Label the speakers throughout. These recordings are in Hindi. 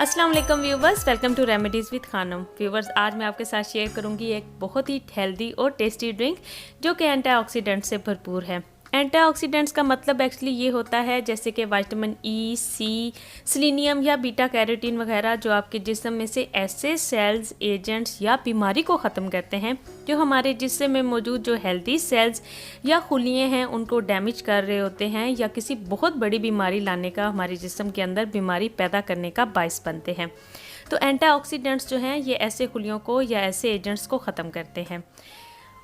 Speaker 1: अस्सलाम वालेकुम viewers, welcome to remedies with Khanam. Viewers, आज मैं आपके साथ शेयर करूंगी एक बहुत ही हेल्दी और टेस्टी ड्रिंक जो कि एंटीऑक्सीडेंट से भरपूर है। एंटीऑक्सीडेंट्स का मतलब एक्चुअली ये होता है जैसे कि विटामिन ई, सी, सेलेनियम या बीटा कैरोटीन वगैरह जो आपके जिस्म में से ऐसे सेल्स, एजेंट्स या बीमारी को ख़त्म करते हैं जो हमारे जिस्म में मौजूद जो हेल्दी सेल्स या खुलियाँ हैं उनको डैमेज कर रहे होते हैं या किसी बहुत बड़ी बीमारी लाने का, हमारे जिस्म के अंदर बीमारी पैदा करने का बायस बनते हैं। तो एंटीऑक्सीडेंट्स जो हैं ये ऐसे खुलियों को या ऐसे एजेंट्स को ख़त्म करते हैं।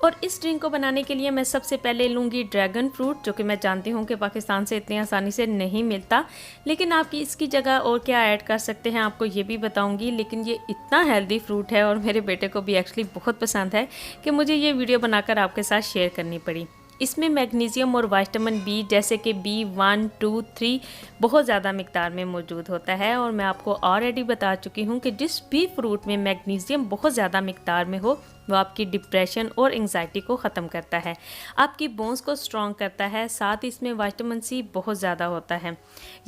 Speaker 1: और इस ड्रिंक को बनाने के लिए मैं सबसे पहले लूँगी ड्रैगन फ्रूट, जो कि मैं जानती हूँ कि पाकिस्तान से इतनी आसानी से नहीं मिलता, लेकिन आप इसकी जगह और क्या ऐड कर सकते हैं आपको ये भी बताऊँगी। लेकिन ये इतना हेल्दी फ्रूट है और मेरे बेटे को भी एक्चुअली बहुत पसंद है कि मुझे ये वीडियो बनाकर आपके साथ शेयर करनी पड़ी। इसमें मैग्नीशियम और विटामिन बी जैसे कि B1, 2, 3 बहुत ज़्यादा मिकदार में मौजूद होता है। और मैं आपको ऑलरेडी बता चुकी हूँ कि जिस भी फ्रूट में मैग्नीशियम बहुत ज़्यादा मिकदार में हो वो आपकी डिप्रेशन और एंग्जाइटी को ख़त्म करता है, आपकी बोन्स को स्ट्रॉन्ग करता है। साथ ही इसमें विटामिन सी बहुत ज़्यादा होता है।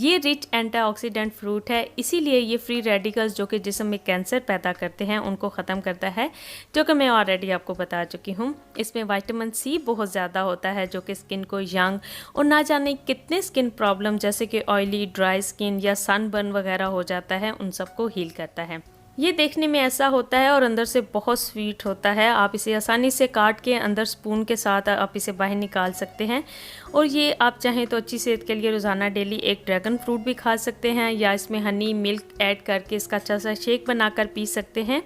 Speaker 1: ये रिच एंटीऑक्सीडेंट फ्रूट है, इसीलिए ये फ्री रेडिकल्स जो कि जिस्म में कैंसर पैदा करते हैं उनको ख़त्म करता है, जो कि मैं ऑलरेडी आपको बता चुकी हूँ। इसमें विटामिन सी बहुत ज़्यादा होता है जो कि स्किन को यंग और ना जाने कितने स्किन प्रॉब्लम जैसे कि ऑयली, ड्राई स्किन या सनबर्न वगैरह हो जाता है उन सबको हील करता है। ये देखने में ऐसा होता है और अंदर से बहुत स्वीट होता है। आप इसे आसानी से काट के अंदर स्पून के साथ आप इसे बाहर निकाल सकते हैं। और ये आप चाहें तो अच्छी सेहत के लिए रोज़ाना डेली एक ड्रैगन फ्रूट भी खा सकते हैं या इसमें हनी मिल्क ऐड करके इसका अच्छा सा शेक बनाकर पी सकते हैं।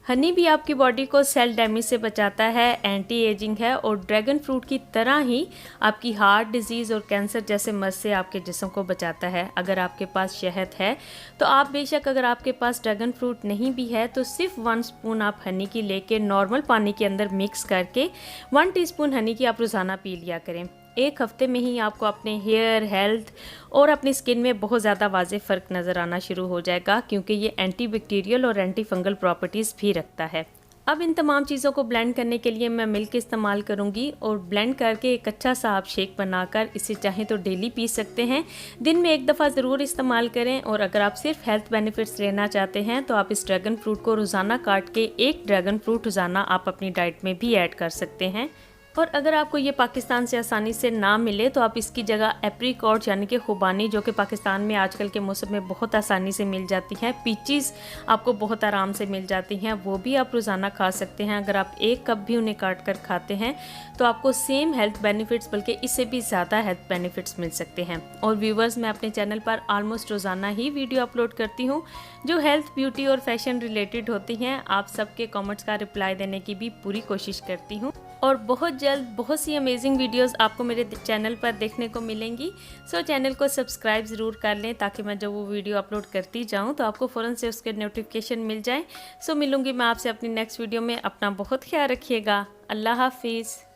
Speaker 1: हनी भी आपकी बॉडी को सेल डैमेज से बचाता है, एंटी एजिंग है और ड्रैगन फ्रूट की तरह ही आपकी हार्ट डिजीज़ और कैंसर जैसे मर्ज से आपके जिस्म को बचाता है। अगर आपके पास शहद है तो आप बेशक, अगर आपके पास ड्रैगन फ्रूट नहीं भी है तो सिर्फ 1 स्पून आप हनी की लेके नॉर्मल पानी के अंदर मिक्स करके 1 टीस्पून हनी की आप रोज़ाना पी लिया करें। एक हफ्ते में ही आपको अपने हेयर, हेल्थ और अपनी स्किन में बहुत ज़्यादा वाज़ेह फ़र्क नज़र आना शुरू हो जाएगा, क्योंकि ये एंटी बैक्टीरियल और एंटी फंगल प्रॉपर्टीज़ भी रखता है। अब इन तमाम चीज़ों को ब्लेंड करने के लिए मैं मिल्क इस्तेमाल करूंगी और ब्लेंड करके एक अच्छा सा आप शेक बनाकर इसे चाहें तो डेली पी सकते हैं। दिन में एक दफ़ा ज़रूर इस्तेमाल करें। और अगर आप सिर्फ हेल्थ बेनिफिट्स लेना चाहते हैं तो आप इस ड्रैगन फ्रूट को रोज़ाना काट के एक ड्रैगन फ्रूट रोज़ाना आप अपनी डाइट में भी ऐड कर सकते हैं। और अगर आपको ये पाकिस्तान से आसानी से ना मिले तो आप इसकी जगह एप्रीकॉट यानी कि खुबानी, जो कि पाकिस्तान में आजकल के मौसम में बहुत आसानी से मिल जाती हैं, पीचीज़ आपको बहुत आराम से मिल जाती हैं, वो भी आप रोज़ाना खा सकते हैं। अगर आप 1 कप भी उन्हें काट कर खाते हैं तो आपको सेम हेल्थ बेनिफिट्स बल्कि इससे भी ज़्यादा हेल्थ बेनिफिट्स मिल सकते हैं। और व्यूवर्स, मैं अपने चैनल पर ऑलमोस्ट रोज़ाना ही वीडियो अपलोड करती हूँ जो हेल्थ, ब्यूटी और फैशन रिलेटेड होती हैं। आप सबके कमेंट्स का रिप्लाई देने की भी पूरी कोशिश करती हूँ और बहुत जल्द बहुत सी अमेजिंग वीडियोस आपको मेरे चैनल पर देखने को मिलेंगी। सो चैनल को सब्सक्राइब ज़रूर कर लें ताकि मैं जब वो वीडियो अपलोड करती जाऊँ तो आपको फ़ौरन से उसके नोटिफिकेशन मिल जाए। सो मिलूँगी मैं आपसे अपनी नेक्स्ट वीडियो में। अपना बहुत ख्याल रखिएगा। अल्लाह हाफिज़।